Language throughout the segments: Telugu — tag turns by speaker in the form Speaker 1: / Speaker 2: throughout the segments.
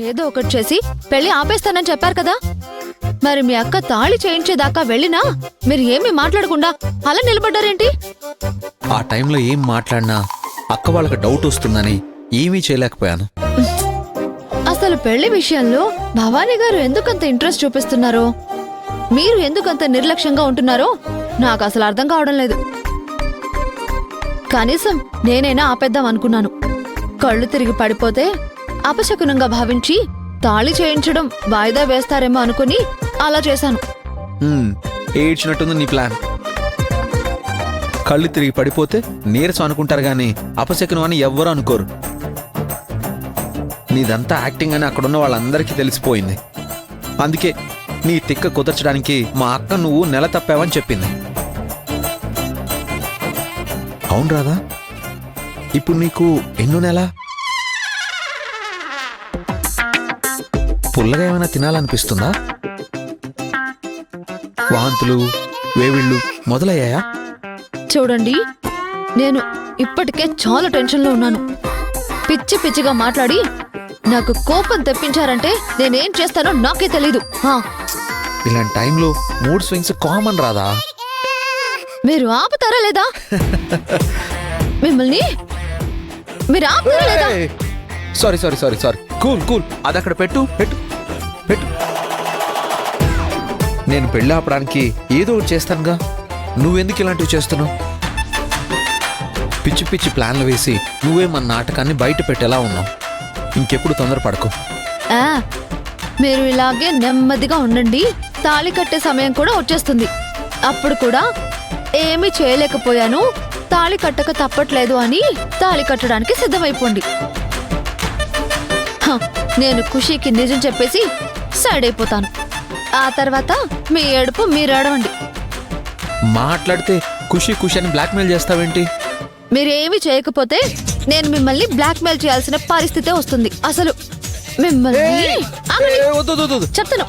Speaker 1: ఏదో ఒకటి చేసి పెళ్లి ఆపేస్తానని చెప్పారు కదా. మరి మీ అక్క తాళి చేయించేదాకా వెళ్ళినా మీరు ఏమీ మాట్లాడకుండా అలా నిలబడ్డారేంటి?
Speaker 2: ఆ టైంలో ఏం మాట్లాడినా అక్క వాళ్ళకి డౌట్ వస్తుందని ఏమీ చేయలేకపోయాను.
Speaker 1: అసలు పెళ్లి విషయంలో భవానీ గారు ఎందుకంత ఇంట్రెస్ట్ చూపిస్తున్నారో, మీరు ఎందుకంత నిర్లక్ష్యంగా ఉంటున్నారో నాకు అసలు అర్థం కావడం లేదు. కనీసం నేనైనా ఆపేద్దాం అనుకున్నాను. కళ్ళు తిరిగి పడిపోతే అపశకునంగా భావించి తాళి చేయించడం వాయిదా వేస్తారేమో అనుకుని అలా చేశాను.
Speaker 2: ఏడ్చినట్టుంది నీ ప్లాన్. కళ్ళు తిరిగి పడిపోతే నీరసం అనుకుంటారు గాని అపశకునం అని ఎవ్వరూ అనుకోరు. నీదంతా యాక్టింగ్ అని అక్కడున్న వాళ్ళందరికీ తెలిసిపోయింది. అందుకే నీ తిక్క కుదర్చడానికి మా అక్క నువ్వు నెల తప్పావని చెప్పింది. అవును రాదా, ఇప్పుడు నీకు ఎన్నో నెల? పుల్లగా ఏమైనా తినాలనిపిస్తుందా? వాంతులు వేవిళ్ళు మొదలయ్యాయా?
Speaker 1: చూడండి, నేను ఇప్పటికే చాలా టెన్షన్లో ఉన్నాను. పిచ్చి పిచ్చిగా మాట్లాడి నాకు కోపం తెప్పించారంటే నేనేం చేస్తానో నాకే తెలీదు.
Speaker 2: ఇలాంటి టైంలో మూడ్ స్వింగ్స్ కామన్ రాదా.
Speaker 1: మీరు ఆపుతారా లేదా? మిమ్మల్ని మీరు ఆపుతారా లేదా?
Speaker 2: Sorry sorry sorry sorry cool cool. అది అక్కడ పెట్టు పెట్టు పెట్టు. నేను పెళ్ళి ఆపడానికి ఏదో ఒకటి చేస్తానుగా. నువ్వెందుకు ఇలాంటివి చేస్తున్నావు? పిచ్చి పిచ్చి ప్లాన్లు వేసి నువ్వే మన నాటకాన్ని బయట పెట్టేలా ఉన్నావు. ఇంకెప్పుడు తొందరపడకు.
Speaker 1: మీరు ఇలాగే నెమ్మదిగా ఉండండి. తాళి కట్టే సమయం కూడా వచ్చేస్తుంది. అప్పుడు కూడా ఏమీ చేయలేకపోయాను, తాళి కట్టక తప్పట్లేదు అని తాళి కట్టడానికి సిద్ధమైపోండి. నేను ఖుషీకి నిజం చెప్పేసి సైడ్ అయిపోతాను. ఆ తర్వాత మీ ఏడుపు మీరు ఏడవండి.
Speaker 2: మాట్లాడితే ఖుషి ఖుషి అని బ్లాక్మెయిల్ చేస్తావేంటి?
Speaker 1: మీరేమి చేయకపోతే నేను మిమ్మల్ని బ్లాక్మెయిల్ చేయాల్సిన పరిస్థితే వస్తుంది. అసలు మిమ్మల్ని చెప్తాను.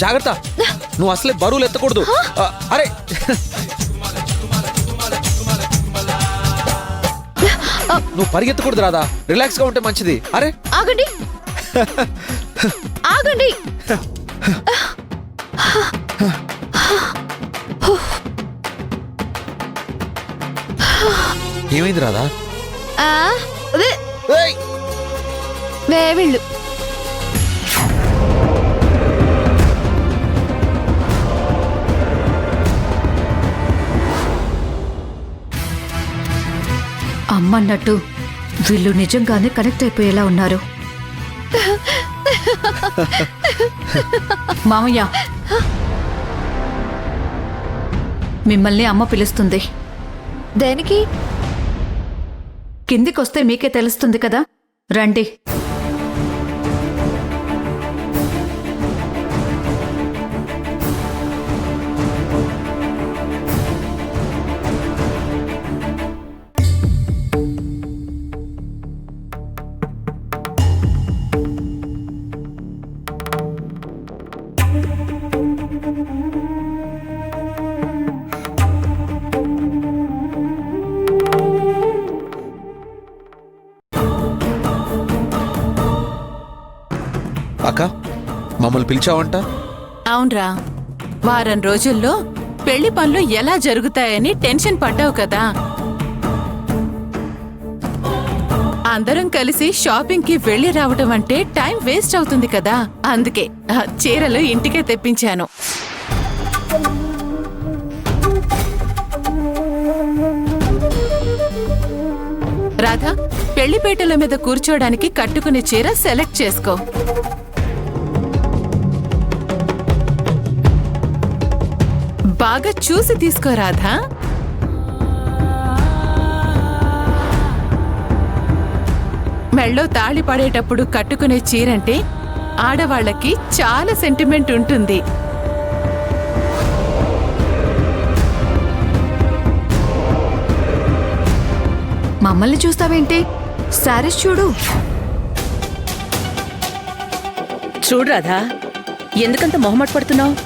Speaker 2: జాగ్రత్త, నువ్వు అసలే బరువులు ఎత్తకూడదు. అరే నువ్వు పరిగెత్తకూడదు రాదా, రిలాక్స్ గా ఉంటే మంచిది. అరే
Speaker 1: ఆగండి ఆగండి.
Speaker 2: ఏమైంది రాదా?
Speaker 1: వేవిళ్ళు.
Speaker 3: అమ్మన్నట్టు వీళ్ళు నిజంగానే కనెక్ట్ అయిపోయేలా ఉన్నారు. మామయ్య, మిమ్మల్ని అమ్మ పిలుస్తుంది.
Speaker 1: దేనికి?
Speaker 3: కిందికొస్తే మీకే తెలుస్తుంది కదా, రండి.
Speaker 2: అక్క, మమ్మల్ని పిలిచావంట?
Speaker 4: అవునరా, వారం రోజుల్లో పెళ్లి పనులు ఎలా జరుగుతాయని టెన్షన్ పడ్డావు కదా. అందరం కలిసి షాపింగ్ కి వెళ్లి రావడం అంటే టైం వేస్ట్ అవుతుంది కదా. అందుకే చీరలు ఇంటికే తెప్పించాను. రాధా, పెళ్లిపేటల మీద కూర్చోడానికి కట్టుకునే చీర సెలెక్ట్ చేసుకో. బాగా చూసి తీసుకో రాధా. మెళ్ళో తాళి పడేటప్పుడు కట్టుకునే చీరంటే ఆడవాళ్లకి చాలా సెంటిమెంట్ ఉంటుంది.
Speaker 3: మమ్మల్ని చూస్తావేంటి? శారీస్ చూడు.
Speaker 5: చూడు రాధా, ఎందుకంత మొహమాట పడుతున్నావు?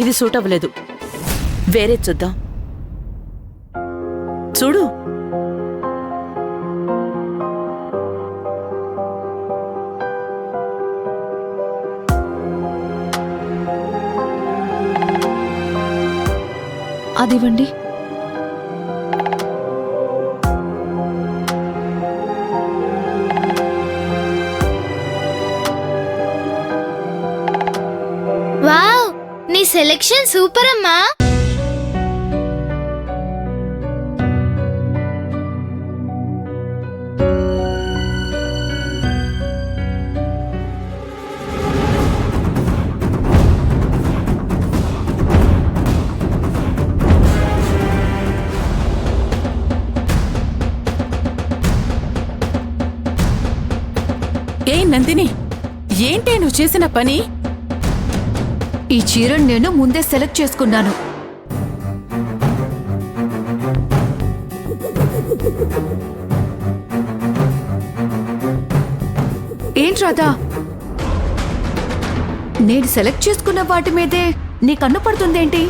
Speaker 5: ఇది సూట్ అవ్వలేదు. వేరే చూద్దాం. చూడు.
Speaker 1: అదివ్వండి.
Speaker 6: వావ్, నీ సెలెక్షన్ సూపర్ అమ్మా.
Speaker 4: ఏ నందిని, ఏంటే నువ్వు చేసిన పని?
Speaker 3: ఈ చీరను నేను ముందే సెలెక్ట్ చేసుకున్నాను. ఏంటి రాధా, నేను సెలెక్ట్ చేసుకున్న వాటి మీదే నీ కన్ను పడుతుందేంటి?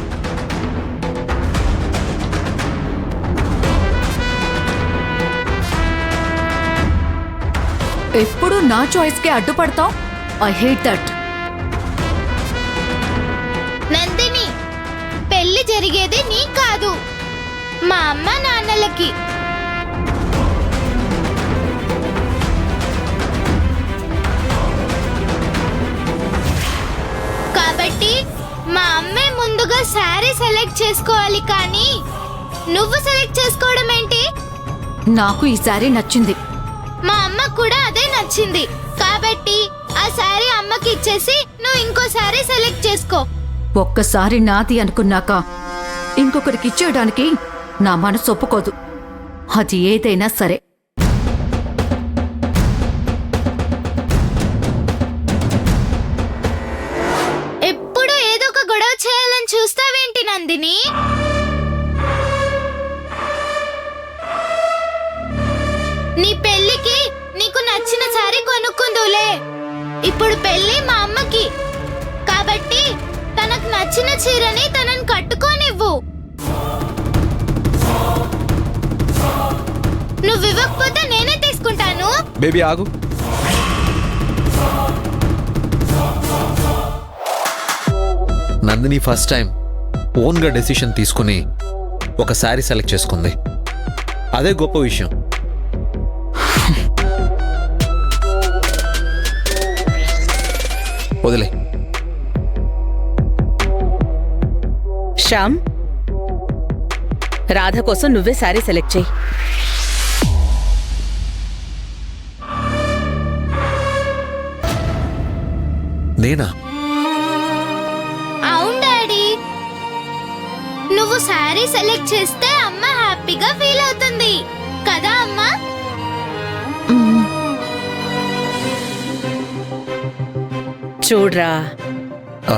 Speaker 3: ఎప్పుడు నా చాయిస్కే అడ్డుపడతావు. I hate that.
Speaker 6: నందిని, పెళ్లి జరిగేది నీ కాదు, మా అమ్మ నాన్నలకి. కాబట్టి మా అమ్మే ముందుగా శారీ సెలెక్ట్ చేసుకోవాలి, కానీ నువ్వు సెలెక్ట్ చేసుకోవడం ఏంటి?
Speaker 3: నాకు ఈ శారీ నచ్చింది.
Speaker 6: మా అమ్మ కూడా అదే నచ్చింది. కాబట్టి ఆ శారీ అమ్మకి ఇచ్చేసి నువ్వు ఇంకో శారీ సెలెక్ట్ చేసుకో.
Speaker 3: ఒక్కసారి నాది అనుకున్నాక ఇంకొకరికి ఇచ్చేయడానికి నా మనసు ఒప్పుకోదు. అది ఏదైనా సరే.
Speaker 6: ఎప్పుడు ఏదో ఒక గొడవ చేయాలని చూస్తావేంటి నందిని? నీ పెళ్లికి నీకు నచ్చిన సారీ కొనుక్కుందులే. ఇప్పుడు పెళ్లి మా అమ్మకి, కాబట్టి తనకు నచ్చిన చీరని తనని కట్టుకోనివ్వు. నువ్వు ఇవ్వకపోతే నేనే తీసుకుంటాను.
Speaker 2: బేబీ ఆగు. నందిని ఫస్ట్ టైం ఓన్గా డెసిషన్ తీసుకుని ఒక శారీ సెలెక్ట్ చేసుకుంది. అదే గొప్ప విషయం. వదిలే.
Speaker 5: శ్యామ్, రాధ కోసం నువ్వే శారీ సెలెక్ట్ చేయి.
Speaker 2: నేనా?
Speaker 6: అవును డాడీ, నువ్వు శారీ సెలెక్ట్ చేస్తే అమ్మ హ్యాపీగా ఫీల్ అవుతుంది కదా అమ్మా?
Speaker 5: చూడ్రా,
Speaker 2: ఆ,